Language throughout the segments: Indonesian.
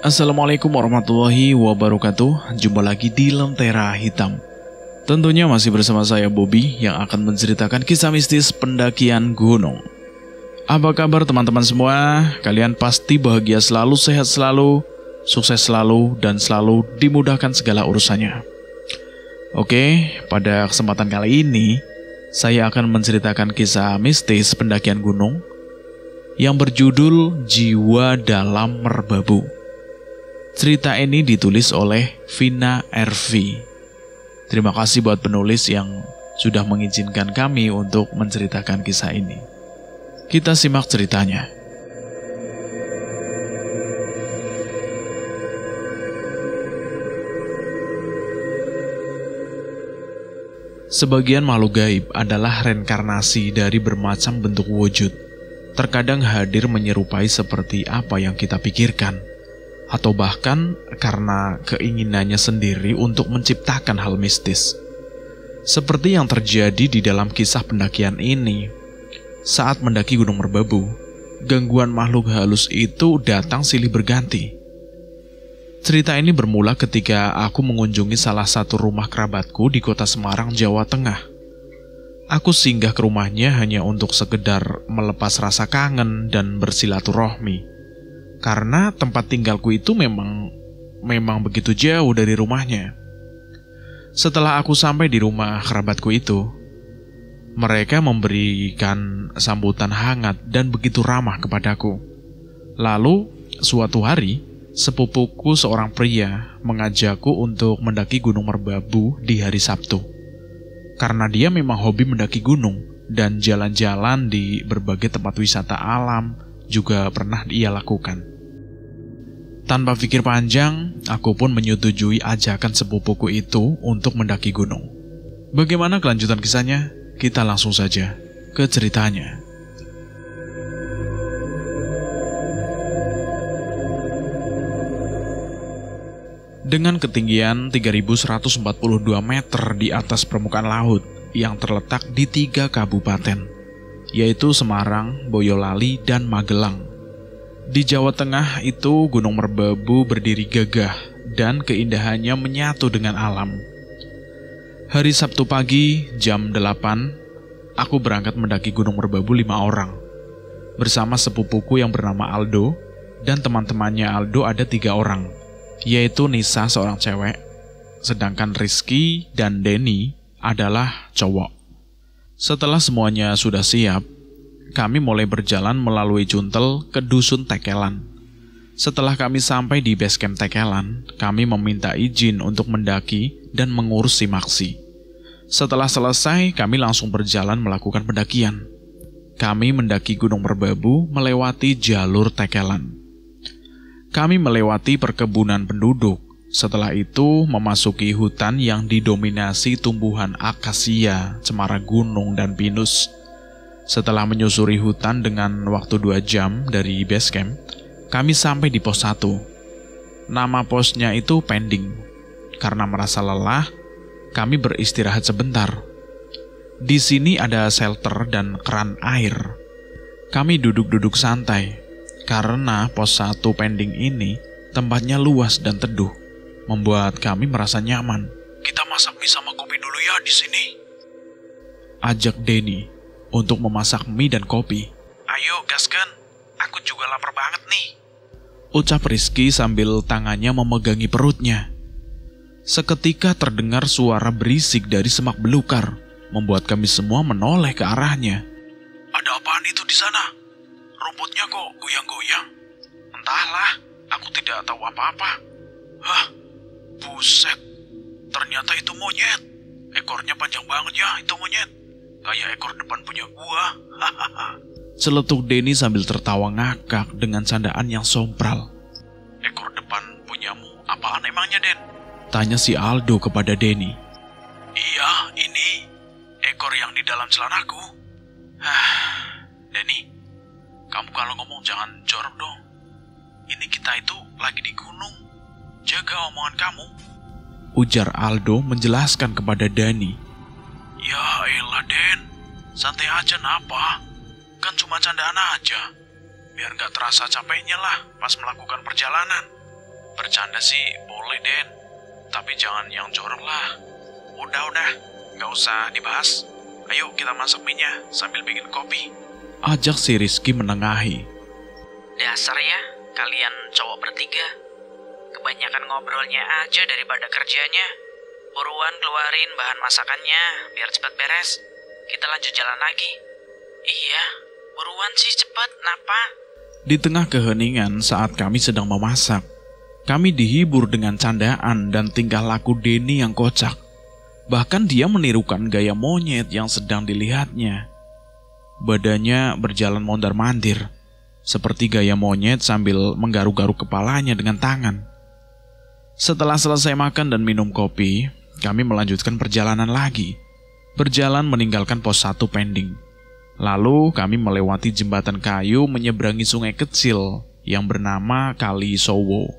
Assalamualaikum warahmatullahi wabarakatuh. Jumpa lagi di Lentera Hitam. Tentunya masih bersama saya Bobby yang akan menceritakan kisah mistis pendakian gunung. Apa kabar teman-teman semua? Kalian pasti bahagia selalu, sehat selalu, sukses selalu, dan selalu dimudahkan segala urusannya. Oke, pada kesempatan kali ini saya akan menceritakan kisah mistis pendakian gunung yang berjudul Jiwa Dalam Merbabu. Cerita ini ditulis oleh Vina RV. Terima kasih buat penulis yang sudah mengizinkan kami untuk menceritakan kisah ini. Kita simak ceritanya. Sebagian makhluk gaib adalah reinkarnasi dari bermacam bentuk wujud. Terkadang hadir menyerupai seperti apa yang kita pikirkan, atau bahkan karena keinginannya sendiri untuk menciptakan hal mistis. Seperti yang terjadi di dalam kisah pendakian ini. Saat mendaki Gunung Merbabu, gangguan makhluk halus itu datang silih berganti. Cerita ini bermula ketika aku mengunjungi salah satu rumah kerabatku di kota Semarang, Jawa Tengah. Aku singgah ke rumahnya hanya untuk sekedar melepas rasa kangen dan bersilaturahmi. Karena tempat tinggalku itu memang begitu jauh dari rumahnya. Setelah aku sampai di rumah kerabatku itu, mereka memberikan sambutan hangat dan begitu ramah kepadaku. Lalu, suatu hari, sepupuku seorang pria mengajakku untuk mendaki Gunung Merbabu di hari Sabtu. Karena dia memang hobi mendaki gunung dan jalan-jalan di berbagai tempat wisata alam juga pernah ia lakukan. Tanpa pikir panjang, aku pun menyetujui ajakan sepupuku itu untuk mendaki gunung. Bagaimana kelanjutan kisahnya? Kita langsung saja ke ceritanya. Dengan ketinggian 3.142 meter di atas permukaan laut yang terletak di 3 kabupaten, yaitu Semarang, Boyolali, dan Magelang. Di Jawa Tengah itu Gunung Merbabu berdiri gagah dan keindahannya menyatu dengan alam. Hari Sabtu pagi jam 8, aku berangkat mendaki Gunung Merbabu 5 orang. Bersama sepupuku yang bernama Aldo, dan teman-temannya Aldo ada 3 orang. Yaitu Nisa seorang cewek, sedangkan Rizky dan Denny adalah cowok. Setelah semuanya sudah siap, kami mulai berjalan melalui Cuntel ke Dusun Tekelan. Setelah kami sampai di base camp Tekelan, kami meminta izin untuk mendaki dan mengurus simaksi. Setelah selesai, kami langsung berjalan melakukan pendakian. Kami mendaki Gunung Merbabu melewati jalur Tekelan. Kami melewati perkebunan penduduk, setelah itu memasuki hutan yang didominasi tumbuhan akasia, cemara gunung, dan pinus. Setelah menyusuri hutan dengan waktu 2 jam dari base camp, kami sampai di pos 1. Nama posnya itu pending. Karena merasa lelah, kami beristirahat sebentar. Di sini ada shelter dan keran air. Kami duduk-duduk santai. Karena pos 1 pending ini tempatnya luas dan teduh, membuat kami merasa nyaman. Kita masak mie sama kopi dulu ya di sini, ajak Denny untuk memasak mie dan kopi. Ayo gaskan, aku juga lapar banget nih, ucap Rizky sambil tangannya memegangi perutnya. Seketika terdengar suara berisik dari semak belukar, membuat kami semua menoleh ke arahnya. Ada apaan itu di sana? Rumputnya kok goyang-goyang? Entahlah, aku tidak tahu apa-apa. Hah, buset. Ternyata itu monyet. Ekornya panjang banget ya itu monyet. Kayak ekor depan punya gua. Hahaha. Celetuk Denny sambil tertawa ngakak dengan candaan yang sompral. Ekor depan punyamu apaan emangnya, Den? Tanya si Aldo kepada Denny. Iya, ini ekor yang di dalam celanaku. Denny, kamu kalau ngomong jangan jorok dong. Ini kita itu lagi di gunung. Jaga omongan kamu, ujar Aldo menjelaskan kepada Denny. Ya elah Den, santai aja napa. Kan cuma candaan aja. Biar gak terasa capeknya lah pas melakukan perjalanan. Bercanda sih boleh, Den. Tapi jangan yang jorok lah. Udah, nggak usah dibahas. Ayo kita masak mie-nya sambil bikin kopi. Ajak si Rizky menengahi. Dasar ya, kalian cowok bertiga. Kebanyakan ngobrolnya aja daripada kerjanya. Buruan keluarin bahan masakannya, biar cepat beres. Kita lanjut jalan lagi. Iya, buruan sih cepat, napa? Di tengah keheningan saat kami sedang memasak, kami dihibur dengan candaan dan tingkah laku Denny yang kocak. Bahkan dia menirukan gaya monyet yang sedang dilihatnya. Badannya berjalan mondar-mandir, seperti gaya monyet sambil menggaruk-garuk kepalanya dengan tangan. Setelah selesai makan dan minum kopi, kami melanjutkan perjalanan lagi. Berjalan meninggalkan pos 1 pending. Lalu kami melewati jembatan kayu menyeberangi sungai kecil yang bernama Kali Sowo.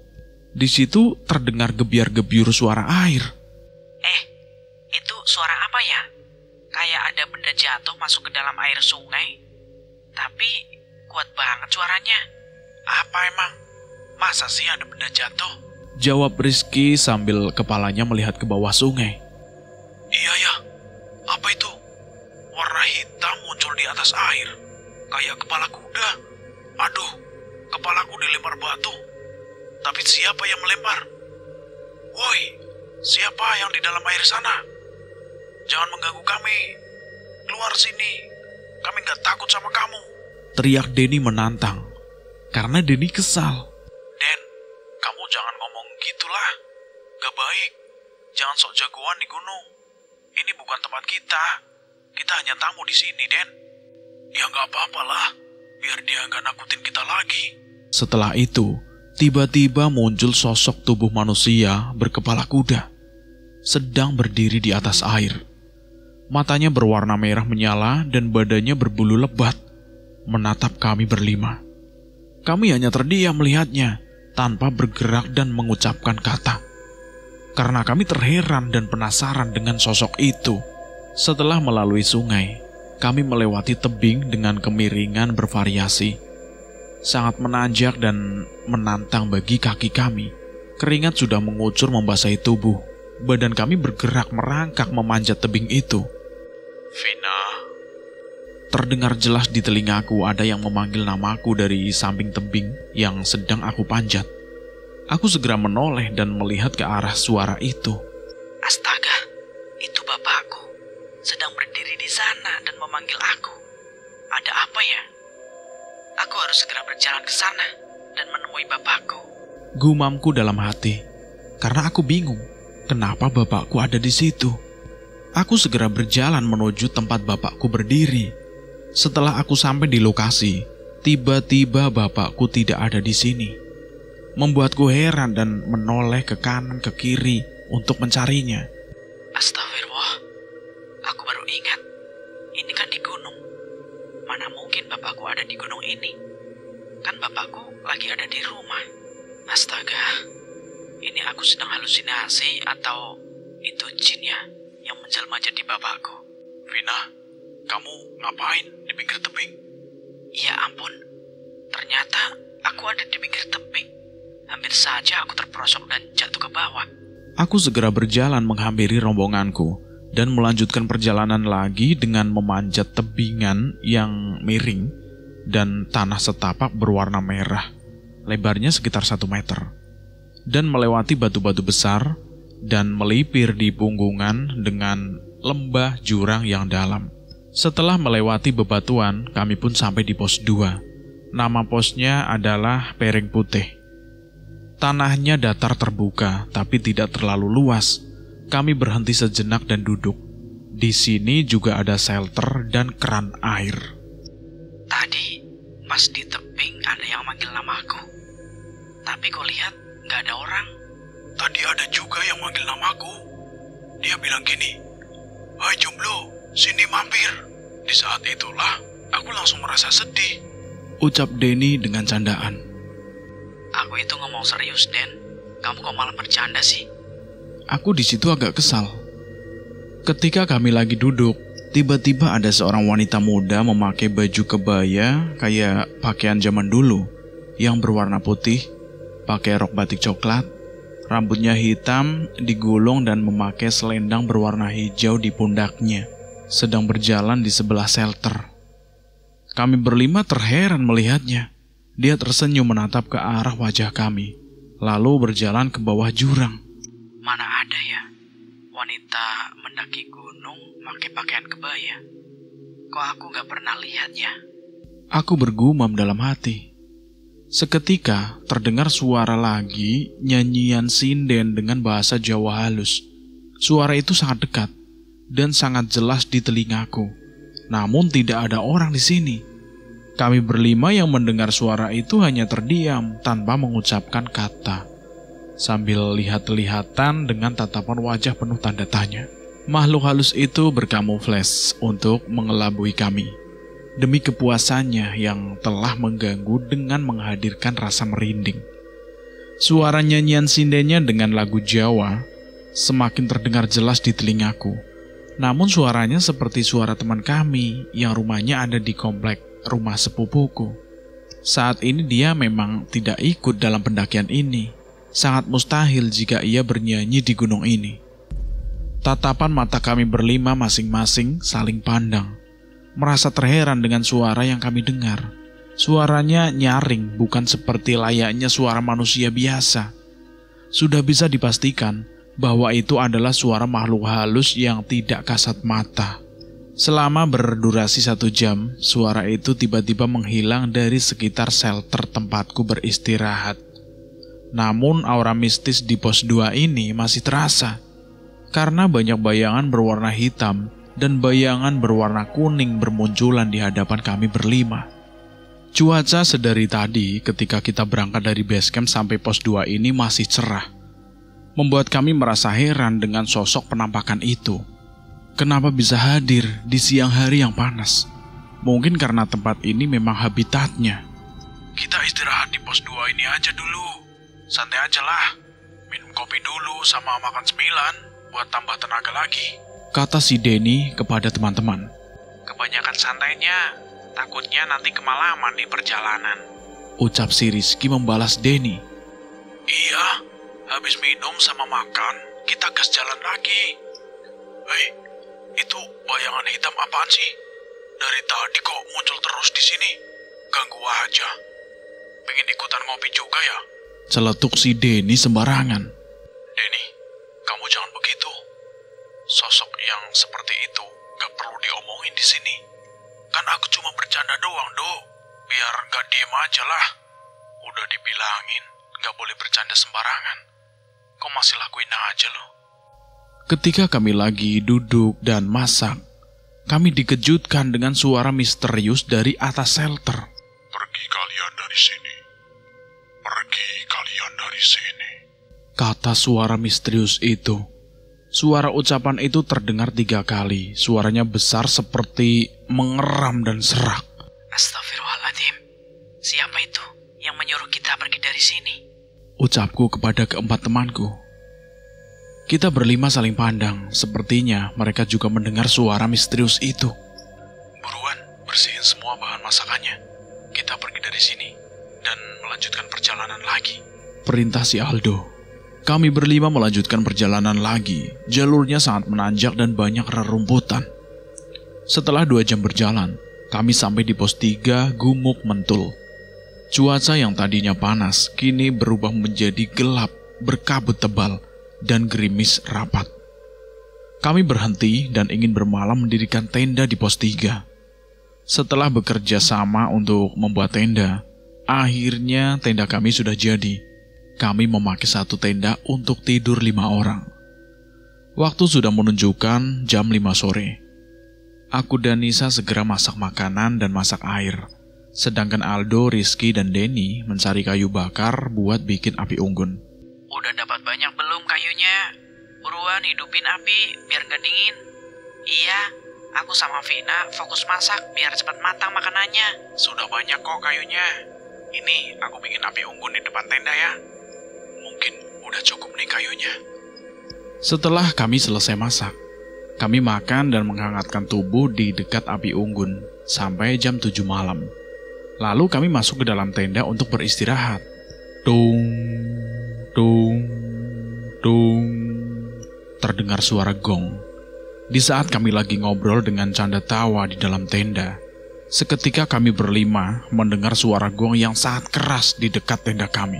Di situ terdengar gebiar-gebiur suara air. Itu suara apa ya? Kayak ada benda jatuh masuk ke dalam air sungai. Tapi kuat banget suaranya. Apa emang? Masa sih ada benda jatuh? Jawab Rizky sambil kepalanya melihat ke bawah sungai. Iya ya, apa itu? Warna hitam muncul di atas air, kayak kepala kuda. Aduh, kepalaku dilempar batu. Tapi siapa yang melempar? Woi, siapa yang di dalam air sana? Jangan mengganggu kami. Keluar sini, kami gak takut sama kamu. Teriak Denny menantang, karena Denny kesal. Den, kamu jangan ngomong gitulah. Gak baik. Jangan sok jagoan di gunung. Ini bukan tempat kita. Kita hanya tamu di sini, Den. Ya gak apa-apalah. Biar dia gak nakutin kita lagi. Setelah itu, tiba-tiba muncul sosok tubuh manusia berkepala kuda. Sedang berdiri di atas air. Matanya berwarna merah menyala dan badannya berbulu lebat. Menatap kami berlima. Kami hanya terdiam melihatnya, tanpa bergerak dan mengucapkan kata. Karena kami terheran dan penasaran dengan sosok itu. Setelah melalui sungai, kami melewati tebing dengan kemiringan bervariasi. Sangat menanjak dan menantang bagi kaki kami. Keringat sudah mengucur membasahi tubuh. Badan kami bergerak merangkak memanjat tebing itu. Vina. Terdengar jelas di telingaku ada yang memanggil namaku dari samping tebing yang sedang aku panjat. Aku segera menoleh dan melihat ke arah suara itu. Astaga, itu bapakku. Sedang berdiri di sana dan memanggil aku. Ada apa ya? Aku harus segera berjalan ke sana dan menemui bapakku. Gumamku dalam hati, karena aku bingung kenapa bapakku ada di situ. Aku segera berjalan menuju tempat bapakku berdiri. Setelah aku sampai di lokasi, tiba-tiba bapakku tidak ada di sini. Membuatku heran dan menoleh ke kanan ke kiri untuk mencarinya. Astagfirullah, aku baru ingat. Ini kan di gunung. Mana mungkin bapakku ada di gunung ini? Kan bapakku lagi ada di rumah. Astaga, ini aku sedang halusinasi atau itu jin ya yang menjelma jadi bapakku? Vina, kamu ngapain di pinggir tebing? Ya ampun, ternyata aku ada di pinggir tebing. Hampir saja aku terperosok dan jatuh ke bawah. Aku segera berjalan menghampiri rombonganku dan melanjutkan perjalanan lagi dengan memanjat tebingan yang miring dan tanah setapak berwarna merah, lebarnya sekitar 1 meter, dan melewati batu-batu besar dan melipir di punggungan dengan lembah jurang yang dalam. Setelah melewati bebatuan, kami pun sampai di pos 2. Nama posnya adalah Pereng Putih. Tanahnya datar terbuka, tapi tidak terlalu luas. Kami berhenti sejenak dan duduk. Di sini juga ada shelter dan keran air. Tadi, pas di tebing ada yang manggil namaku. Tapi kau lihat, gak ada orang. Tadi ada juga yang manggil namaku. Dia bilang gini, "Hai jomblo, sini mampir." Di saat itulah, aku langsung merasa sedih. Ucap Denny dengan candaan. Aku itu ngomong serius, Den. Kamu kok malah bercanda sih? Aku di situ agak kesal. Ketika kami lagi duduk, tiba-tiba ada seorang wanita muda memakai baju kebaya kayak pakaian zaman dulu yang berwarna putih. pakai rok batik coklat, rambutnya hitam, digulung dan memakai selendang berwarna hijau di pundaknya, sedang berjalan di sebelah shelter. Kami berlima terheran melihatnya. Dia tersenyum menatap ke arah wajah kami, lalu berjalan ke bawah jurang. Mana ada ya wanita mendaki gunung pakai pakaian kebaya? Kok aku gak pernah lihat ya? Aku bergumam dalam hati. Seketika terdengar suara lagi, nyanyian sinden dengan bahasa Jawa halus. Suara itu sangat dekat dan sangat jelas di telingaku. Namun tidak ada orang di sini. Kami berlima yang mendengar suara itu hanya terdiam tanpa mengucapkan kata, sambil lihat-lihatan dengan tatapan wajah penuh tanda tanya. Makhluk halus itu berkamuflas untuk mengelabui kami, demi kepuasannya yang telah mengganggu dengan menghadirkan rasa merinding. Suara nyanyian sindennya dengan lagu Jawa semakin terdengar jelas di telingaku. Namun suaranya seperti suara teman kami yang rumahnya ada di komplek rumah sepupuku. Saat ini dia memang tidak ikut dalam pendakian ini. Sangat mustahil jika ia bernyanyi di gunung ini. Tatapan mata kami berlima masing-masing saling pandang, merasa terheran dengan suara yang kami dengar. Suaranya nyaring, bukan seperti layaknya suara manusia biasa. Sudah bisa dipastikan bahwa itu adalah suara makhluk halus yang tidak kasat mata. Selama berdurasi 1 jam, suara itu tiba-tiba menghilang dari sekitar shelter tempatku beristirahat. Namun aura mistis di pos 2 ini masih terasa, karena banyak bayangan berwarna hitam dan bayangan berwarna kuning bermunculan di hadapan kami berlima. Cuaca sedari tadi ketika kita berangkat dari base camp sampai pos 2 ini masih cerah, membuat kami merasa heran dengan sosok penampakan itu. Kenapa bisa hadir di siang hari yang panas? Mungkin karena tempat ini memang habitatnya. Kita istirahat di pos 2 ini aja dulu. Santai aja lah. Minum kopi dulu sama makan cemilan buat tambah tenaga lagi, kata si Denny kepada teman-teman. Kebanyakan santainya, takutnya nanti kemalaman di perjalanan, ucap si Rizky membalas Denny. Iya, habis minum sama makan, kita gas jalan lagi. Hei, itu bayangan hitam apaan sih? Dari tadi kok muncul terus di sini? Ganggu aja. Pengen ikutan ngopi juga ya? Celetuk si Denny sembarangan. Denny, kamu jangan begitu. Sosok yang seperti itu gak perlu diomongin di sini. Kan aku cuma bercanda doang, Do. Biar gak diem aja lah. Udah dibilangin gak boleh bercanda sembarangan. Kok masih lakuin aja lo? Ketika kami lagi duduk dan masak, kami dikejutkan dengan suara misterius dari atas shelter. Pergi kalian dari sini. Pergi kalian dari sini, kata suara misterius itu. Suara ucapan itu terdengar 3 kali. Suaranya besar seperti mengeram dan serak. Astagfirullahaladzim. Siapa itu yang menyuruh kita pergi dari sini? Ucapku kepada keempat temanku. Kita berlima saling pandang. Sepertinya mereka juga mendengar suara misterius itu. Buruan, bersihin semua bahan masakannya. Kita pergi dari sini dan melanjutkan perjalanan lagi, perintah si Aldo. Kami berlima melanjutkan perjalanan lagi. Jalurnya sangat menanjak dan banyak rerumputan. Setelah 2 jam berjalan, kami sampai di pos 3 Gumuk Mentul. Cuaca yang tadinya panas kini berubah menjadi gelap, berkabut tebal, dan gerimis rapat. Kami berhenti dan ingin bermalam mendirikan tenda di pos 3. Setelah bekerja sama untuk membuat tenda, akhirnya tenda kami sudah jadi. Kami memakai 1 tenda untuk tidur 5 orang. Waktu sudah menunjukkan jam 5 sore. Aku dan Nisa segera masak makanan dan masak air. Sedangkan Aldo, Rizky, dan Denny mencari kayu bakar buat bikin api unggun. Udah dapat banyak belum kayunya? Buruan hidupin api biar gak dingin. Iya, aku sama Vina fokus masak biar cepat matang makanannya. Sudah banyak kok kayunya. Ini aku bikin api unggun di depan tenda ya. Mungkin udah cukup nih kayunya. Setelah kami selesai masak, kami makan dan menghangatkan tubuh di dekat api unggun sampai jam 7 malam. Lalu kami masuk ke dalam tenda untuk beristirahat. Dung, dung, dung. Terdengar suara gong. Di saat kami lagi ngobrol dengan canda tawa di dalam tenda, seketika kami berlima mendengar suara gong yang sangat keras di dekat tenda kami.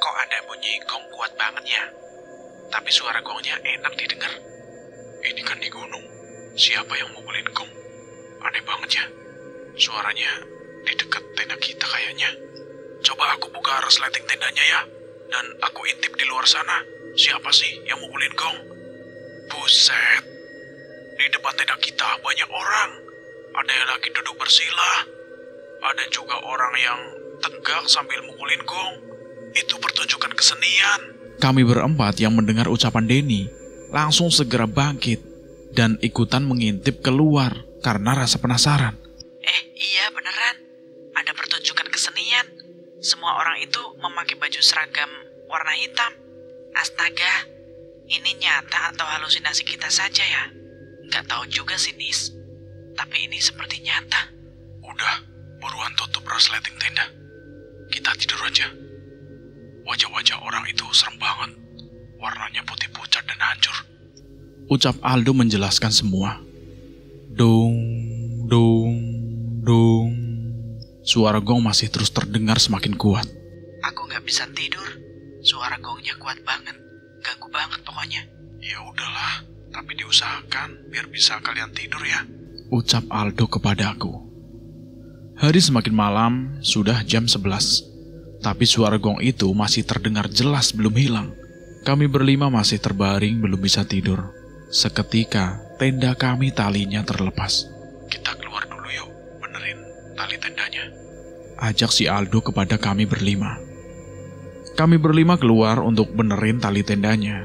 Kok ada bunyi gong kuat banget ya? Tapi suara gongnya enak didengar. Ini kan di gunung. Siapa yang mukulin gong? Aneh banget ya. Suaranya di dekat tenda kita kayaknya. Coba aku buka resleting tendanya ya. Dan aku intip di luar sana. Siapa sih yang mukulin gong? Buset. Di depan tenda kita banyak orang. Ada yang lagi duduk bersila. Ada juga orang yang tegak sambil mukulin gong. Itu pertunjukan kesenian. Kami berempat yang mendengar ucapan Denny langsung segera bangkit dan ikutan mengintip keluar karena rasa penasaran. Iya beneran. Ada pertunjukan kesenian. Semua orang itu memakai baju seragam warna hitam. Astaga, ini nyata atau halusinasi kita saja ya? Nggak tahu juga sih, Nis. Tapi ini seperti nyata. Udah, buruan tutup resleting tenda. Kita tidur aja. Wajah-wajah orang itu serem banget. Warnanya putih pucat dan hancur. Ucap Aldo menjelaskan semua. Dung, dung, dung. Suara gong masih terus terdengar semakin kuat. Aku nggak bisa tidur. Suara gongnya kuat banget. Ganggu banget pokoknya. Ya udahlah, tapi diusahakan biar bisa kalian tidur ya. Ucap Aldo kepadaku. Hari semakin malam, sudah jam 11. Tapi suara gong itu masih terdengar jelas belum hilang. Kami berlima masih terbaring belum bisa tidur. Seketika, tenda kami talinya terlepas. Kita keluar dulu yuk, benerin tali tendanya. Ajak si Aldo kepada kami berlima. Kami berlima keluar untuk benerin tali tendanya.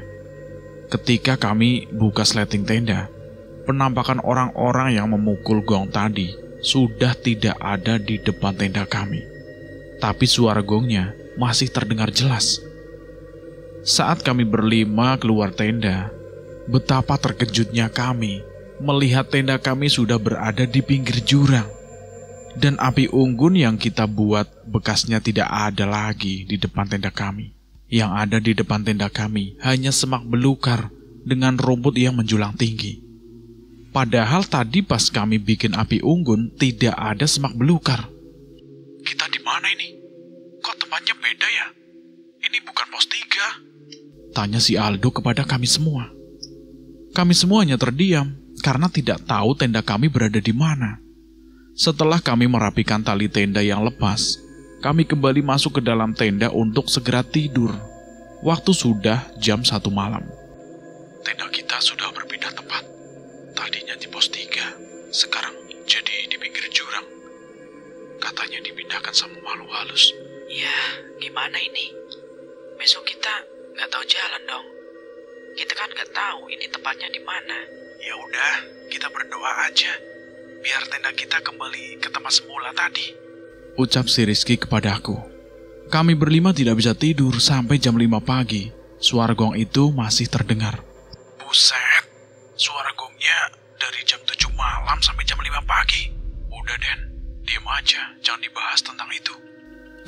Ketika kami buka sleting tenda, penampakan orang-orang yang memukul gong tadi sudah tidak ada di depan tenda kami. Tapi suara gongnya masih terdengar jelas. Saat kami berlima keluar tenda, betapa terkejutnya kami melihat tenda kami sudah berada di pinggir jurang. Dan api unggun yang kita buat bekasnya tidak ada lagi di depan tenda kami. Yang ada di depan tenda kami hanya semak belukar dengan rumput yang menjulang tinggi. Padahal tadi pas kami bikin api unggun tidak ada semak belukar. Kita di mana ini? Kok tempatnya beda ya? Ini bukan pos 3. Tanya si Aldo kepada kami semua. Kami semuanya terdiam karena tidak tahu tenda kami berada di mana. Setelah kami merapikan tali tenda yang lepas, kami kembali masuk ke dalam tenda untuk segera tidur. Waktu sudah jam 1 malam. Tenda kita sudah berpindah tempat. Tadinya di pos 3, sekarang jadi di pinggir jurang. Katanya dipindahkan sama makhluk halus. Ya, gimana ini? Besok kita nggak tahu jalan dong. Kita kan nggak tahu ini tempatnya di mana. Ya udah, kita berdoa aja. Biar tenda kita kembali ke tempat semula tadi. Ucap si Rizky kepadaku. Kami berlima tidak bisa tidur sampai jam 5 pagi. Suara gong itu masih terdengar. Buset, suara gongnya dari jam 7 malam sampai jam 5 pagi. Udah Den, diam aja, jangan dibahas tentang itu.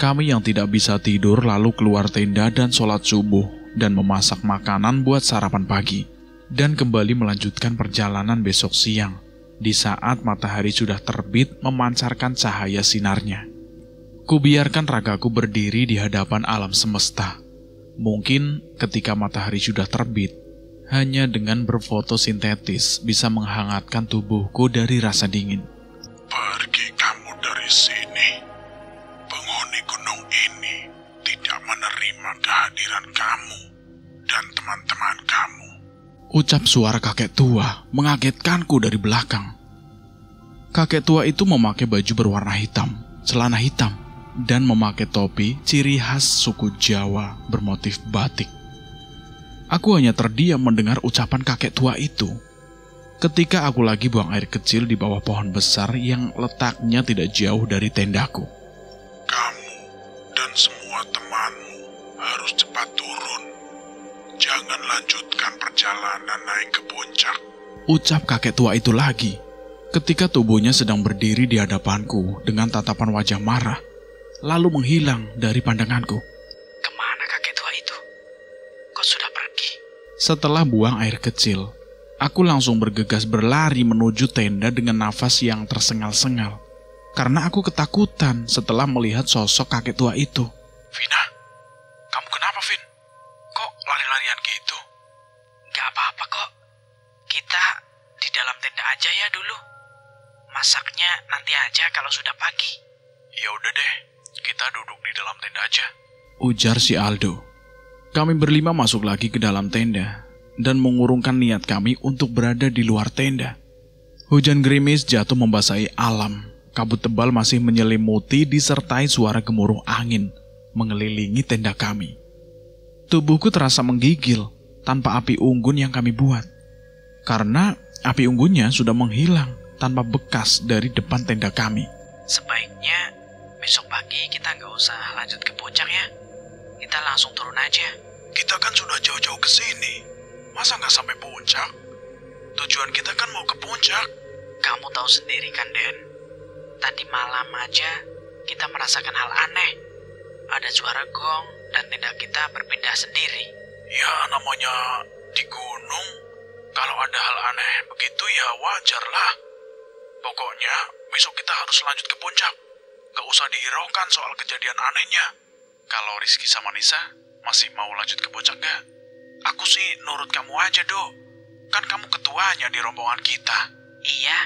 Kami yang tidak bisa tidur lalu keluar tenda dan sholat subuh dan memasak makanan buat sarapan pagi. Dan kembali melanjutkan perjalanan besok siang. Di saat matahari sudah terbit memancarkan cahaya sinarnya. Kubiarkan ragaku berdiri di hadapan alam semesta. Mungkin ketika matahari sudah terbit, hanya dengan berfotosintetis bisa menghangatkan tubuhku dari rasa dingin. Pergi kamu dari sini. Penghuni gunung ini tidak menerima kehadiran kamu dan teman-teman kamu. Ucap suara kakek tua mengagetkanku dari belakang. Kakek tua itu memakai baju berwarna hitam, celana hitam, dan memakai topi ciri khas suku Jawa bermotif batik. Aku hanya terdiam mendengar ucapan kakek tua itu. Ketika aku lagi buang air kecil di bawah pohon besar yang letaknya tidak jauh dari tendaku. Kamu dan semua temanmu harus cepat turun. Jangan lanjutkan perjalanan naik ke puncak. Ucap kakek tua itu lagi, ketika tubuhnya sedang berdiri di hadapanku dengan tatapan wajah marah, lalu menghilang dari pandanganku. Setelah buang air kecil, aku langsung bergegas berlari menuju tenda dengan nafas yang tersengal-sengal. Karena aku ketakutan setelah melihat sosok kakek tua itu. Vina, kamu kenapa, Vin? Kok lari-larian gitu? Gak apa-apa kok. Kita di dalam tenda aja ya dulu. Masaknya nanti aja kalau sudah pagi. Ya udah deh, kita duduk di dalam tenda aja, ujar si Aldo. Kami berlima masuk lagi ke dalam tenda dan mengurungkan niat kami untuk berada di luar tenda. Hujan gerimis jatuh membasahi alam. Kabut tebal masih menyelimuti disertai suara gemuruh angin mengelilingi tenda kami. Tubuhku terasa menggigil tanpa api unggun yang kami buat. Karena api unggunnya sudah menghilang tanpa bekas dari depan tenda kami. Sebaiknya besok pagi kita nggak usah lanjut ke puncak ya. Kita langsung turun aja. Kita kan sudah jauh-jauh ke sini. Masa nggak sampai puncak? Tujuan kita kan mau ke puncak. Kamu tahu sendiri kan, Den. Tadi malam aja kita merasakan hal aneh. Ada suara gong dan tenda kita berpindah sendiri. Ya namanya di gunung. Kalau ada hal aneh begitu ya wajar lah. Pokoknya besok kita harus lanjut ke puncak. Gak usah dihiraukan soal kejadian anehnya. Kalau Rizky sama Nisa masih mau lanjut ke puncak gak? Aku sih nurut kamu aja, Dok. Kan kamu ketuanya di rombongan kita. Iya,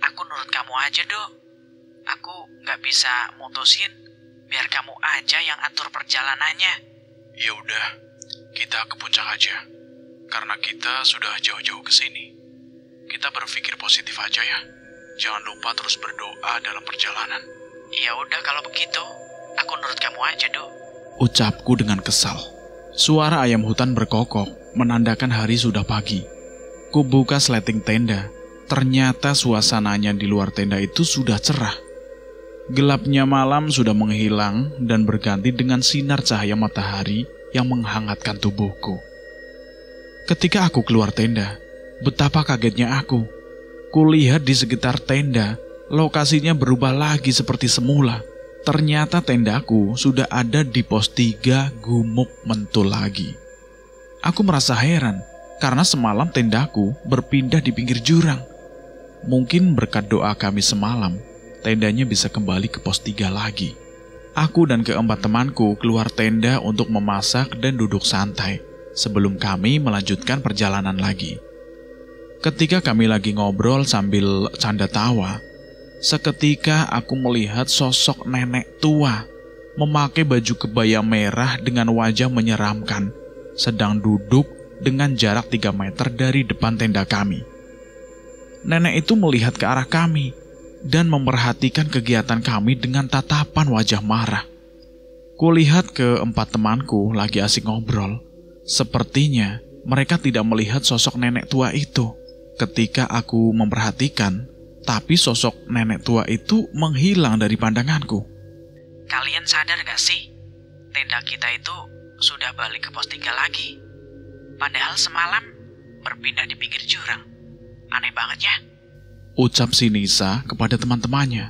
aku nurut kamu aja, Dok. Aku gak bisa mutusin, biar kamu aja yang atur perjalanannya. Ya udah, kita ke puncak aja. Karena kita sudah jauh-jauh ke sini. Kita berpikir positif aja ya. Jangan lupa terus berdoa dalam perjalanan. Ya udah kalau begitu, aku nurut kamu aja, Dok. Ucapku dengan kesal. Suara ayam hutan berkokok menandakan hari sudah pagi. Kubuka sleting tenda. Ternyata suasananya di luar tenda itu sudah cerah. Gelapnya malam sudah menghilang dan berganti dengan sinar cahaya matahari yang menghangatkan tubuhku. Ketika aku keluar tenda, betapa kagetnya aku. Kulihat di sekitar tenda, lokasinya berubah lagi seperti semula. Ternyata tendaku sudah ada di pos 3 Gumuk Mentul lagi. Aku merasa heran karena semalam tendaku berpindah di pinggir jurang. Mungkin berkat doa kami semalam, tendanya bisa kembali ke pos 3 lagi. Aku dan keempat temanku keluar tenda untuk memasak dan duduk santai sebelum kami melanjutkan perjalanan lagi. Ketika kami lagi ngobrol sambil canda tawa, seketika aku melihat sosok nenek tua memakai baju kebaya merah dengan wajah menyeramkan, sedang duduk dengan jarak 3 meter dari depan tenda kami. Nenek itu melihat ke arah kami dan memperhatikan kegiatan kami dengan tatapan wajah marah. Kulihat keempat temanku lagi asik ngobrol. Sepertinya mereka tidak melihat sosok nenek tua itu. Ketika aku memperhatikan, tapi sosok nenek tua itu menghilang dari pandanganku. Kalian sadar gak sih? Tenda kita itu sudah balik ke pos 3 lagi. Padahal semalam berpindah di pinggir jurang. Aneh banget ya. Ucap si Nisa kepada teman-temannya.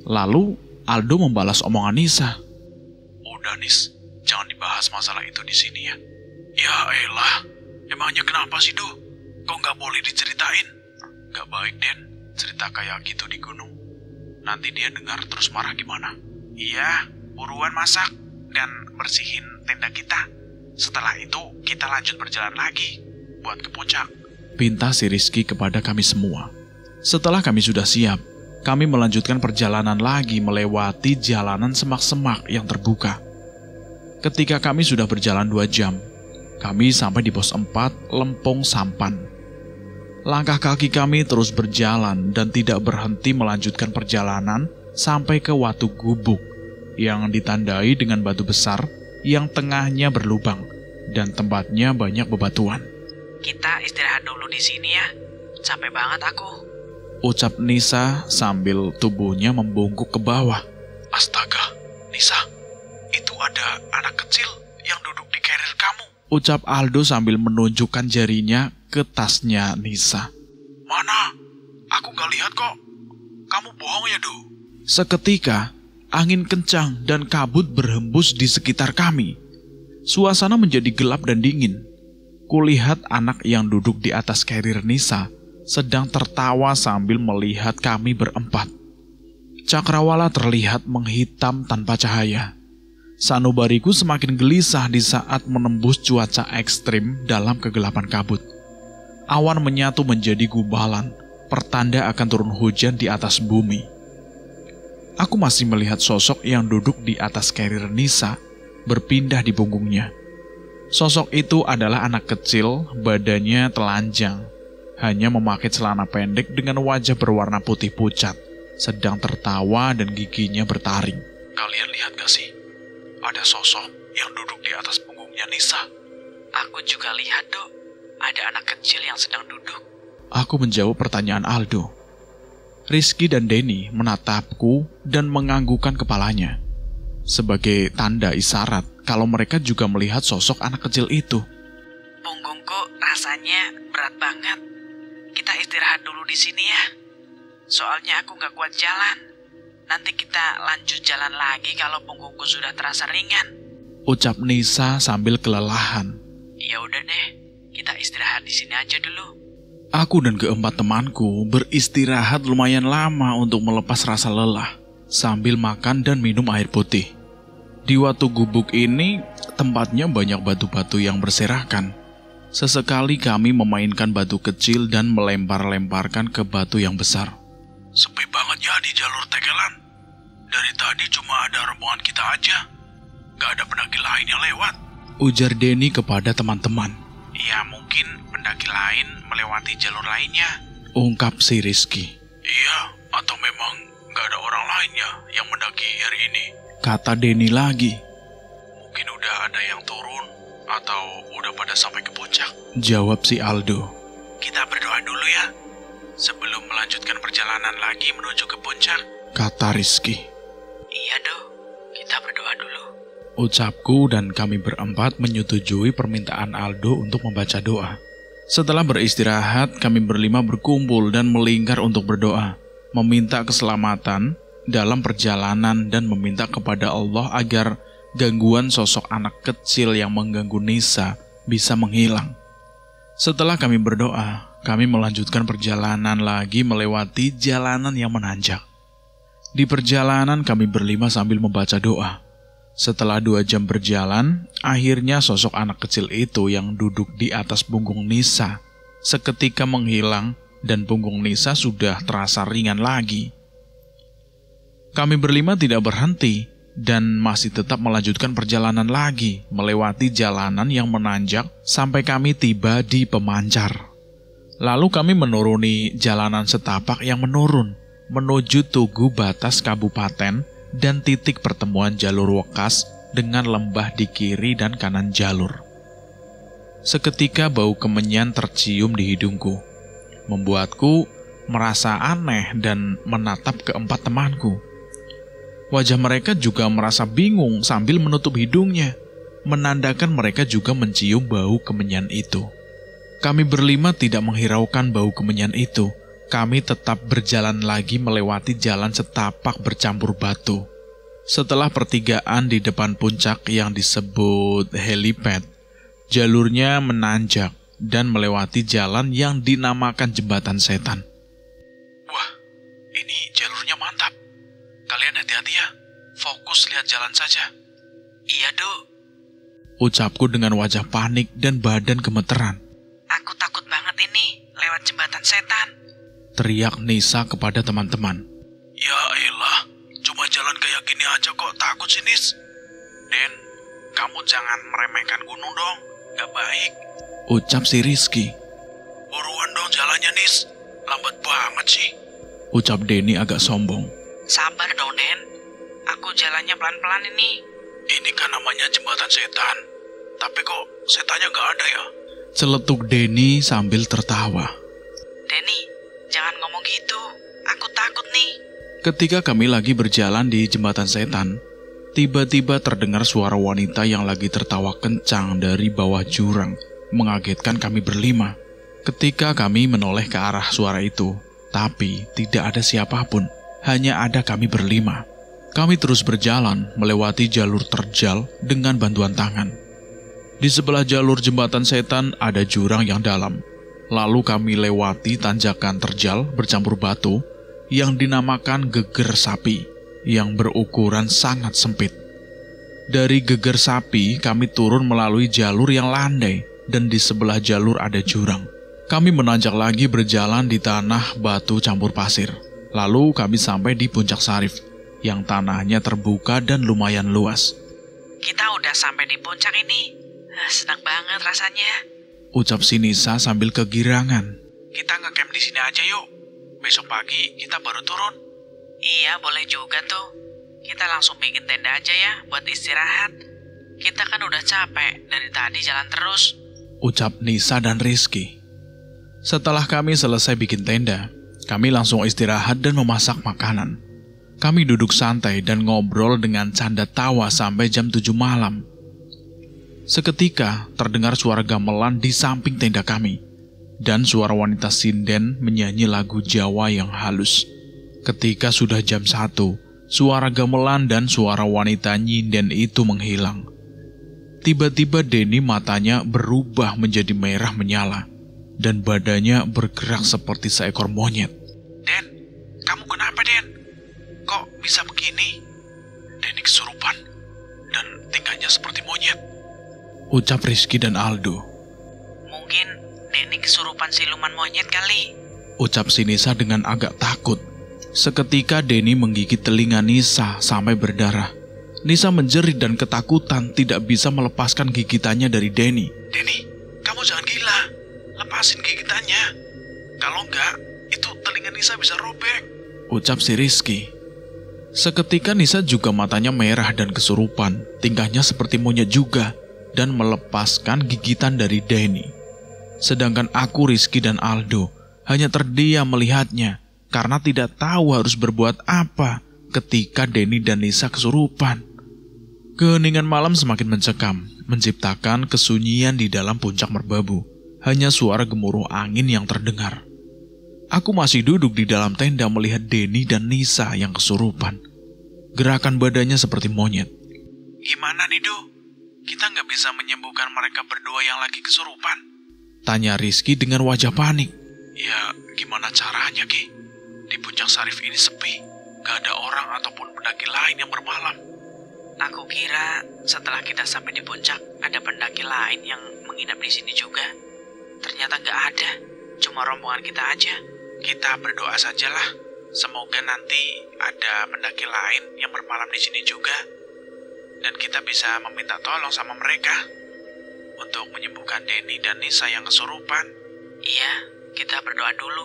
Lalu Aldo membalas omongan Nisa. Udah Nis, jangan dibahas masalah itu di sini ya. Ya elah, emangnya kenapa sih Do? Kok nggak boleh diceritain? Gak baik Den, cerita kayak gitu di gunung. Nanti dia dengar terus marah gimana? Iya, buruan masak dan bersihin tenda kita. Setelah itu kita lanjut berjalan lagi buat ke puncak. Pinta si Rizky kepada kami semua. Setelah kami sudah siap, kami melanjutkan perjalanan lagi melewati jalanan semak-semak yang terbuka. Ketika kami sudah berjalan 2 jam, kami sampai di pos 4 Lempong Sampan. Langkah kaki kami terus berjalan dan tidak berhenti melanjutkan perjalanan sampai ke Watu Gubuk yang ditandai dengan batu besar yang tengahnya berlubang dan tempatnya banyak bebatuan. Kita istirahat dulu di sini ya. Capek banget aku. Ucap Nisa sambil tubuhnya membungkuk ke bawah. Astaga, Nisa, itu ada anak kecil yang duduk di carrier kamu. Ucap Aldo sambil menunjukkan jarinya ke tasnya Nisa. Mana? Aku gak lihat kok. Kamu bohong ya, Do? Seketika, angin kencang dan kabut berhembus di sekitar kami. Suasana menjadi gelap dan dingin. Kulihat anak yang duduk di atas carrier Nisa sedang tertawa sambil melihat kami berempat. Cakrawala terlihat menghitam tanpa cahaya. Sanubariku semakin gelisah di saat menembus cuaca ekstrim dalam kegelapan kabut. Awan menyatu menjadi gubalan, pertanda akan turun hujan di atas bumi. Aku masih melihat sosok yang duduk di atas carrier Nisa berpindah di punggungnya. Sosok itu adalah anak kecil, badannya telanjang, hanya memakai celana pendek dengan wajah berwarna putih pucat, sedang tertawa dan giginya bertaring. Kalian lihat gak sih? Ada sosok yang duduk di atas punggungnya Nisa. Aku juga lihat, Dok. Ada anak kecil yang sedang duduk. Aku menjawab pertanyaan Aldo. Rizky dan Denny menatapku dan menganggukkan kepalanya, sebagai tanda isyarat kalau mereka juga melihat sosok anak kecil itu. Punggungku rasanya berat banget. Kita istirahat dulu di sini ya. Soalnya aku gak kuat jalan. Nanti kita lanjut jalan lagi kalau punggungku sudah terasa ringan. Ucap Nisa sambil kelelahan. Ya udah deh, kita istirahat di sini aja dulu. Aku dan keempat temanku beristirahat lumayan lama untuk melepas rasa lelah, sambil makan dan minum air putih. Di Watu Gubuk ini, tempatnya banyak batu-batu yang berserakan. Sesekali kami memainkan batu kecil dan melempar-lemparkan ke batu yang besar. Sepi banget ya di jalur tekelan. Dari tadi cuma ada rombongan kita aja. Gak ada pendaki lain yang lewat. Ujar Denny kepada teman-teman. Ya mungkin pendaki lain melewati jalur lainnya. Ungkap si Rizky. Iya, atau memang gak ada orang lainnya yang mendaki hari ini. Kata Denny lagi. Mungkin udah ada yang turun atau udah pada sampai ke puncak. Jawab si Aldo. Kita berdoa dulu ya, sebelum melanjutkan perjalanan lagi menuju ke puncak. Kata Rizky. Iya, Dok. Kita berdoa dulu. Ucapku dan kami berempat menyetujui permintaan Aldo untuk membaca doa. Setelah beristirahat, kami berlima berkumpul dan melingkar untuk berdoa, meminta keselamatan dalam perjalanan dan meminta kepada Allah agar gangguan sosok anak kecil yang mengganggu Nisa bisa menghilang. Setelah kami berdoa, kami melanjutkan perjalanan lagi melewati jalanan yang menanjak. Di perjalanan kami berlima sambil membaca doa. Setelah 2 jam berjalan, akhirnya sosok anak kecil itu yang duduk di atas punggung Nisa seketika menghilang dan punggung Nisa sudah terasa ringan lagi. Kami berlima tidak berhenti dan masih tetap melanjutkan perjalanan lagi melewati jalanan yang menanjak sampai kami tiba di pemancar. Lalu kami menuruni jalanan setapak yang menurun menuju tugu batas kabupaten dan titik pertemuan jalur Wekas dengan lembah di kiri dan kanan jalur. Seketika bau kemenyan tercium di hidungku, membuatku merasa aneh dan menatap keempat temanku. Wajah mereka juga merasa bingung sambil menutup hidungnya, menandakan mereka juga mencium bau kemenyan itu. Kami berlima tidak menghiraukan bau kemenyan itu. Kami tetap berjalan lagi melewati jalan setapak bercampur batu. Setelah pertigaan di depan puncak yang disebut helipad, jalurnya menanjak dan melewati jalan yang dinamakan Jembatan Setan. Wah, ini jalurnya mantap. Kalian hati-hati ya, fokus lihat jalan saja. Iya, Dok. Ucapku dengan wajah panik dan badan gemeteran. Aku takut banget ini lewat Jembatan Setan. Teriak Nisa kepada teman-teman. Ya elah, cuma jalan kayak gini aja kok takut sih, Nis. Den, kamu jangan meremehkan gunung dong, gak baik. Ucap si Rizky. Buruan dong jalannya, Nis. Lambat banget sih. Ucap Denny agak sombong. Sabar dong, Den. Aku jalannya pelan-pelan ini. Ini kan namanya Jembatan Setan. Tapi kok setannya gak ada ya? Celetuk Denny sambil tertawa. Denny, jangan ngomong gitu. Aku takut nih. Ketika kami lagi berjalan di Jembatan Setan, tiba-tiba terdengar suara wanita yang lagi tertawa kencang dari bawah jurang, mengagetkan kami berlima. Ketika kami menoleh ke arah suara itu, tapi tidak ada siapapun, hanya ada kami berlima. Kami terus berjalan melewati jalur terjal dengan bantuan tangan. Di sebelah jalur jembatan setan ada jurang yang dalam. Lalu kami lewati tanjakan terjal bercampur batu yang dinamakan geger sapi yang berukuran sangat sempit. Dari geger sapi kami turun melalui jalur yang landai dan di sebelah jalur ada jurang. Kami menanjak lagi berjalan di tanah batu campur pasir. Lalu kami sampai di Puncak Sarif yang tanahnya terbuka dan lumayan luas. Kita udah sampai di puncak ini. Senang banget rasanya. Ucap si Nisa sambil kegirangan. Kita nge-camp di sini aja yuk. Besok pagi kita baru turun. Iya, boleh juga tuh. Kita langsung bikin tenda aja ya buat istirahat. Kita kan udah capek dari tadi jalan terus. Ucap Nisa dan Rizky. Setelah kami selesai bikin tenda, kami langsung istirahat dan memasak makanan. Kami duduk santai dan ngobrol dengan canda tawa sampai jam 7 malam. Seketika terdengar suara gamelan di samping tenda kami, dan suara wanita sinden menyanyi lagu Jawa yang halus. Ketika sudah jam 1, suara gamelan dan suara wanita nyinden itu menghilang. Tiba-tiba Denny matanya berubah menjadi merah menyala, dan badannya bergerak seperti seekor monyet. Den, kamu kenapa Den? Kok bisa begini? Denny kesurupan, dan tingkahnya seperti monyet. Ucap Rizky dan Aldo. Mungkin Denny kesurupan siluman monyet kali. Ucap si Nisa dengan agak takut. Seketika Denny menggigit telinga Nisa sampai berdarah. Nisa menjerit dan ketakutan tidak bisa melepaskan gigitannya dari Denny. Denny, kamu jangan gila. Lepasin gigitannya. Kalau enggak, itu telinga Nisa bisa robek. Ucap si Rizky. Seketika Nisa juga matanya merah dan kesurupan. Tingkahnya seperti monyet juga. Dan melepaskan gigitan dari Denny. Sedangkan aku, Rizky, dan Aldo hanya terdiam melihatnya karena tidak tahu harus berbuat apa ketika Denny dan Nisa kesurupan. Keheningan malam semakin mencekam, menciptakan kesunyian di dalam Puncak Merbabu. Hanya suara gemuruh angin yang terdengar. Aku masih duduk di dalam tenda melihat Denny dan Nisa yang kesurupan. Gerakan badannya seperti monyet. Gimana nih, Do? Kita nggak bisa menyembuhkan mereka berdua yang lagi kesurupan? Tanya Rizky dengan wajah panik. Ya, gimana caranya, Ki? Di Puncak Sarif ini sepi. Gak ada orang ataupun pendaki lain yang bermalam. Aku kira setelah kita sampai di puncak, ada pendaki lain yang menginap di sini juga. Ternyata nggak ada, cuma rombongan kita aja. Kita berdoa sajalah. Semoga nanti ada pendaki lain yang bermalam di sini juga. Dan kita bisa meminta tolong sama mereka untuk menyembuhkan Denny dan Nisa yang kesurupan. Iya, kita berdoa dulu,